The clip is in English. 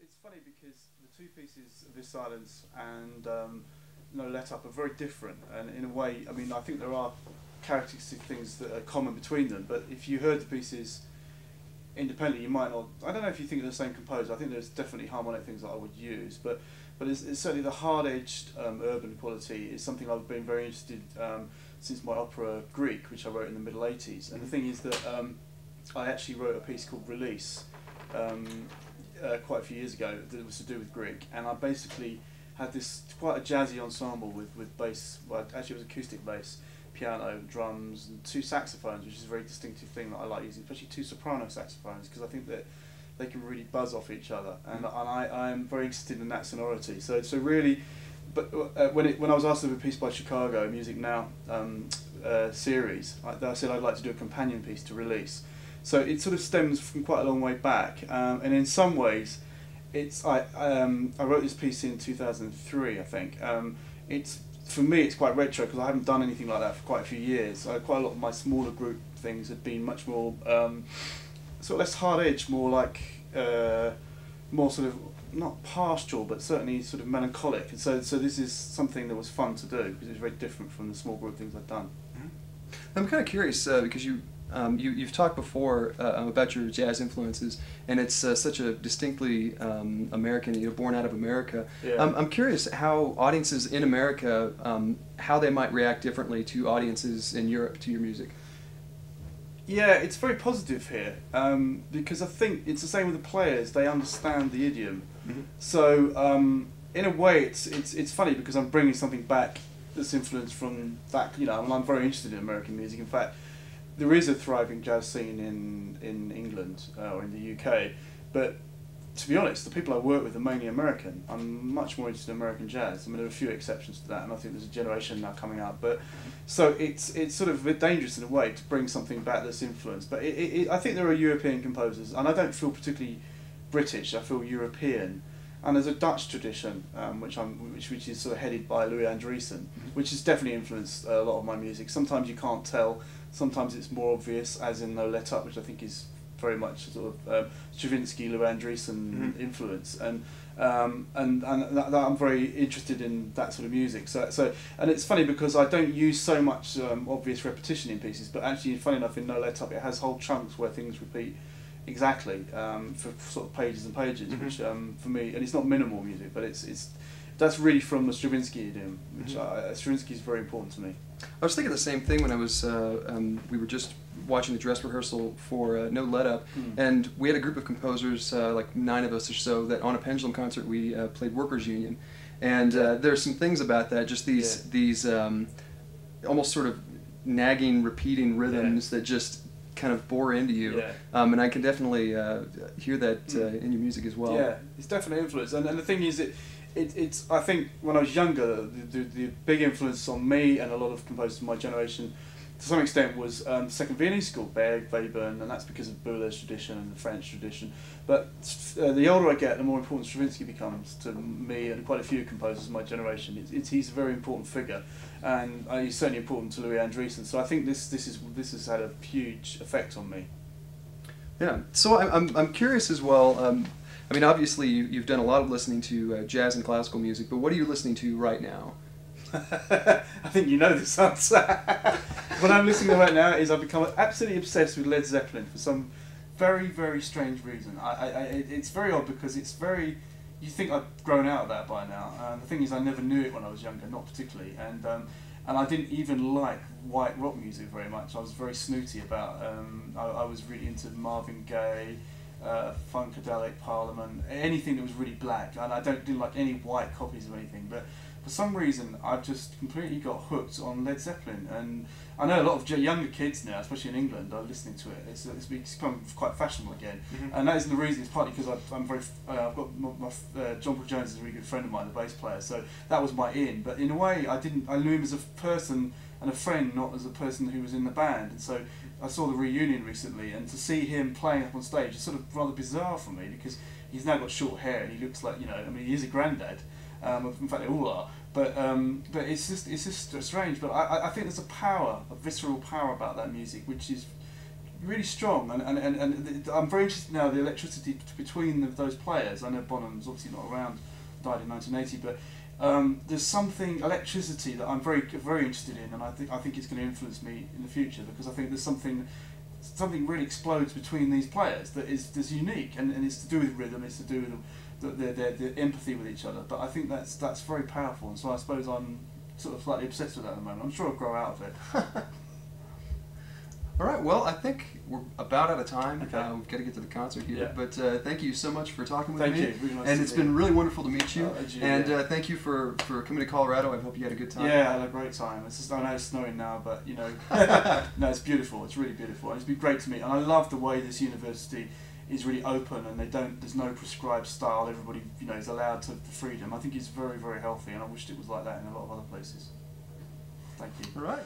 it's funny because the two pieces of This Silence and No Let Up are very different, and in a way, I mean, I think there are characteristic things that are common between them. But if you heard the pieces independently, you might not. I don't know if you think they're the same composer. I think there's definitely harmonic things that I would use, but it's certainly the hard-edged urban quality is something I've been very interested since my opera Greek, which I wrote in the middle '80s. And the thing is that I actually wrote a piece called Release quite a few years ago that was to do with Greek, and I basically had this quite a jazzy ensemble with bass. Well, actually, it was acoustic bass, piano, drums, and two saxophones, which is a very distinctive thing that I like using, especially two soprano saxophones, because I think that they can really buzz off each other, and I am very interested in that sonority. So really, but when I was asked to do a piece by Chicago Music Now series, I said I'd like to do a companion piece to Release. So it sort of stems from quite a long way back, and in some ways, I wrote this piece in 2003, I think. It's for me, it's quite retro because I haven't done anything like that for quite a few years. Quite a lot of my smaller group things had been much more sort of less hard edge, more like more sort of not pastoral, but certainly sort of melancholic. And so this is something that was fun to do because it's very different from the small group things I've done. I'm kind of curious because you've talked before about your jazz influences, and it's such a distinctly American, born out of America. Yeah. I'm curious how audiences in America, how they might react differently to audiences in Europe to your music. Yeah, it's very positive here because I think it's the same with the players. They understand the idiom. Mm-hmm. So in a way, it's funny because I'm bringing something back that's influenced from that. I'm very interested in American music. In fact, there is a thriving jazz scene in England or in the UK, but to be honest, the people I work with are mainly American. I'm much more interested in American jazz. I mean, there are a few exceptions to that, and I think there's a generation now coming up. But so it's sort of a bit dangerous in a way to bring something back that's influenced. But I think there are European composers, and I don't feel particularly British. I feel European. And there's a Dutch tradition, which is sort of headed by Louis Andriessen, which has definitely influenced a lot of my music. Sometimes you can't tell. Sometimes it's more obvious, as in No Let Up, which I think is very much sort of Stravinsky, Louis Andriessen influence, and that I'm very interested in that sort of music. So and it's funny because I don't use so much obvious repetition in pieces, but actually, funny enough, in No Let Up, it has whole chunks where things repeat exactly for sort of pages and pages, which for me, and it's not minimal music, but that's really from the Stravinsky idiom, which Stravinsky is very important to me. I was thinking the same thing when I was, we were just watching the dress rehearsal for No Let Up, and we had a group of composers, like 9 of us or so, that on a Pendulum concert we played Workers' Union, and there are some things about that, just these almost sort of nagging, repeating rhythms that just kind of bore into you, and I can definitely hear that in your music as well. Yeah, it's definitely influence, and the thing is, it's I think when I was younger, the big influence on me and a lot of composers of my generation, to some extent, was Second Viennese School, Berg, Webern, and that's because of Boulder's tradition and the French tradition. But the older I get, the more important Stravinsky becomes to me and quite a few composers of my generation. He's a very important figure, and he's certainly important to Louis Andriessen. So I think this has had a huge effect on me. Yeah. So I'm curious as well. I mean, obviously you've done a lot of listening to jazz and classical music, but what are you listening to right now? I think you know this answer. What I'm listening to right now is I've become absolutely obsessed with Led Zeppelin for some very, very strange reason. It's very odd because it's very... You think I've grown out of that by now. The thing is, I never knew it when I was younger, not particularly. And I didn't even like white rock music very much. I was very snooty about... I was really into Marvin Gaye, Funkadelic, Parliament, anything that was really black. And I didn't like any white copies of anything. But for some reason, I've just completely got hooked on Led Zeppelin, and I know a lot of younger kids now, especially in England, are listening to it. It's become quite fashionable again, and that isn't the reason. It's partly because I've got John Paul Jones is a really good friend of mine, the bass player, so that was my in. But in a way, I knew him as a person and a friend, not as a person who was in the band. And so I saw the reunion recently, and to see him playing up on stage is sort of rather bizarre for me because he's now got short hair and he looks like, I mean, he is a granddad. In fact, they all are. But it's just strange. But I think there's a power, a visceral power about that music, which is really strong, and I'm very interested now the electricity between those players. I know Bonham's obviously not around, died in 1980, but there's something electricity that I'm very interested in, and I think it's going to influence me in the future, because I think there's something really explodes between these players that is unique, and it's to do with rhythm, it's to do with the empathy with each other. But I think that's very powerful, and so I suppose I'm sort of slightly obsessed with that at the moment. I'm sure I'll grow out of it. All right, well, I think we're about out of time. Okay. We've got to get to the concert here. Yeah. But thank you so much for talking with Thank me. you. Really nice and to it's meet been you. really wonderful to meet you. And yeah. thank you for coming to Colorado. I hope you had a good time. Yeah, I had a great time. It's just, I know it's snowing now, but you know, no, it's beautiful. It's really beautiful. And it's been great to meet. And I love the way this university is really open, and there's no prescribed style. Everybody, you know, is allowed to freedom. I think it's very, very healthy, and I wished it was like that in a lot of other places. Thank you. All right.